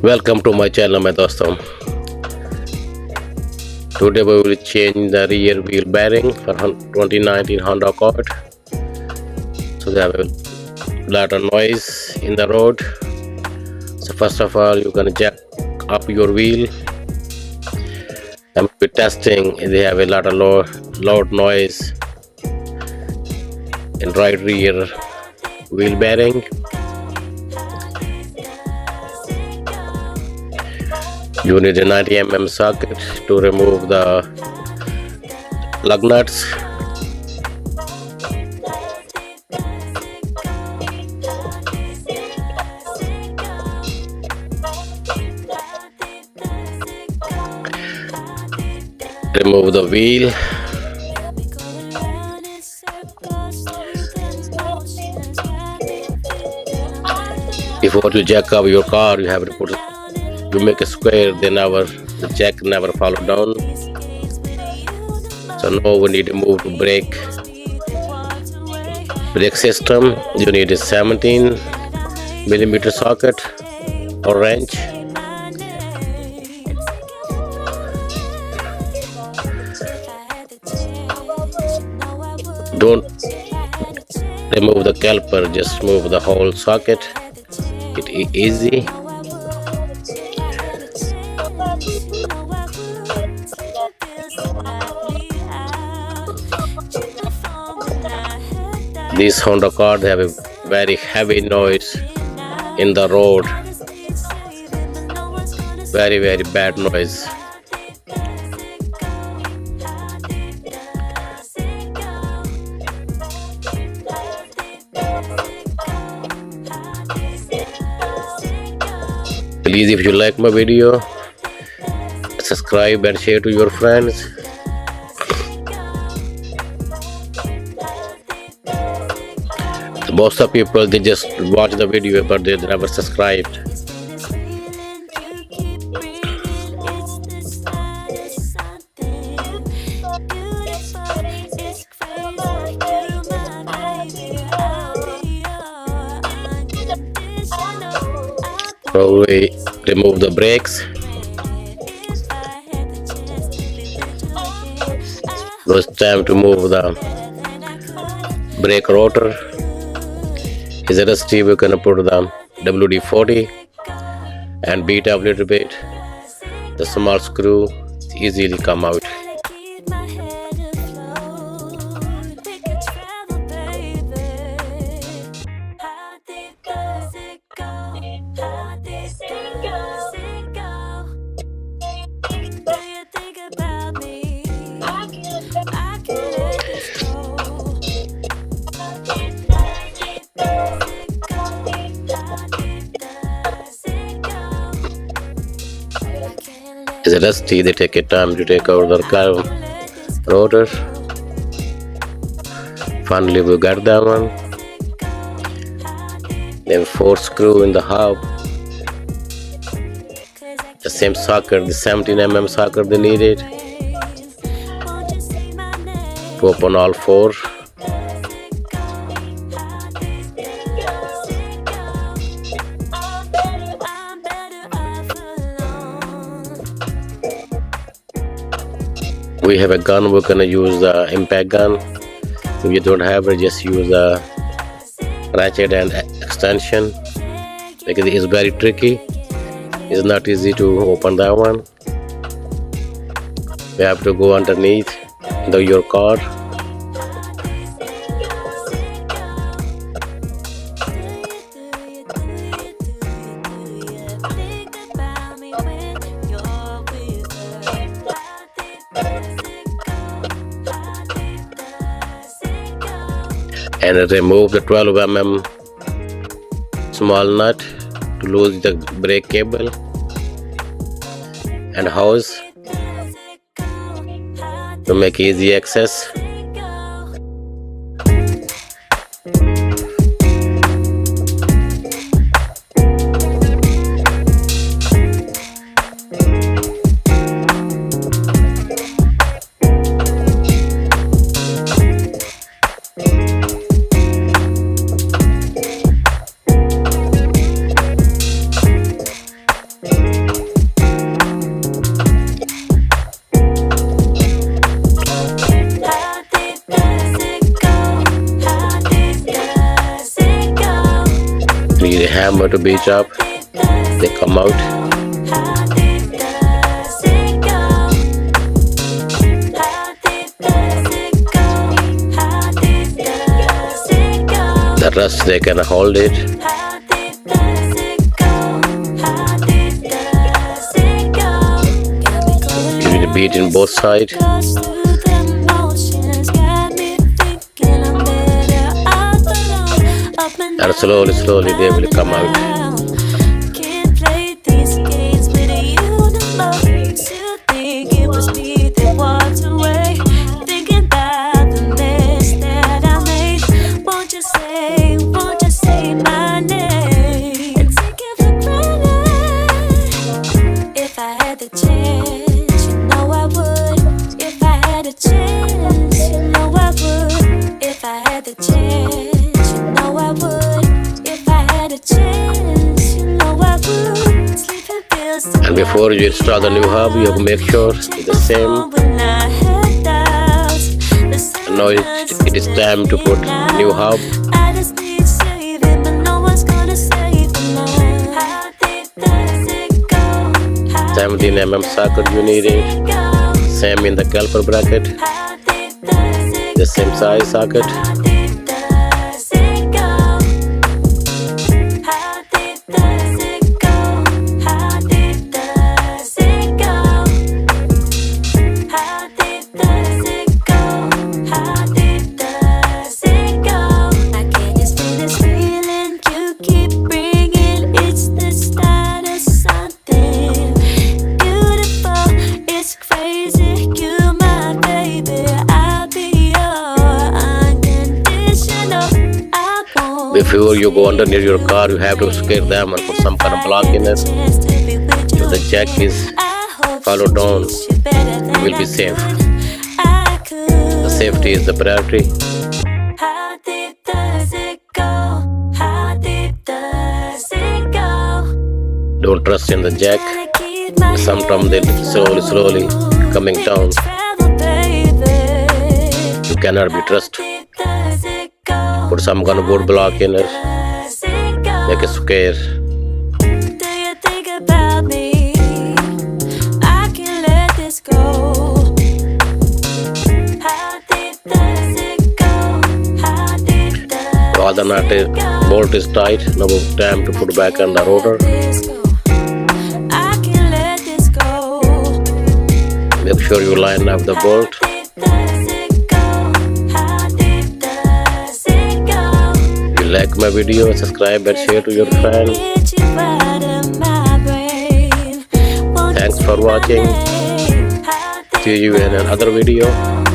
Welcome to my channel, my doston. Today we will change the rear wheel bearing for 2019 Honda Accord. So they have a lot of noise in the road. So first of all, you can jack up your wheel. And we're testing. They have a lot of loud noise in right rear wheel bearing. You need a 90 mm socket to remove the lug nuts. Remove the wheel. If you want to jack up your car, you have to make a square, the jack never fall down. So now we need to move to brake system. You need a 17 millimeter socket or wrench. Don't remove the caliper, just move the whole socket. It is easy. These Honda cars have a very heavy noise in the road. Very bad noise. Please, if you like my video, subscribe and share to your friends. Most of people, they just watch the video but they never subscribed. So we remove the brakes. Now it's time to move the brake rotor. Is it rusty? We're gonna put the WD-40 and beat up a little bit. The small screw easily come out. Is it rusty? They take a time to take out the car rotor. Finally we got that one. Then 4 screw in the hub. The same socket, the 17 mm socket they needed to open all 4. We have a gun, we're gonna use the impact gun. If you don't have it, just use a ratchet and extension, because it is very tricky. It's not easy to open that one. You have to go underneath your car. And remove the 12 mm small nut to lose the brake cable and hose to make easy access. need a hammer to beat up. They come out. The rest they can hold it. You need to beat in both sides. And slowly they will come out. And before you install the new hub, you have to make sure it's the same. And now it is time to put new hub. 17mm socket you need it. Same in the caliper bracket. The same size socket. Before you go underneath your car, you have to scare them and put some kind of block in it. If the jack is followed down, you will be safe. The safety is the priority. Don't trust in the jack. Sometimes they're slowly coming down. You cannot be trusted. Put some kind of wood block in it. Make it square. Do you think about me? I can't let this go. How deep does it go? How deep does All the nut bolt is tight. Now time to put back on the rotor. I can't let this go. Make sure you line up the bolt. Like my video, subscribe and share to your friends. Thanks for watching. See you in another video.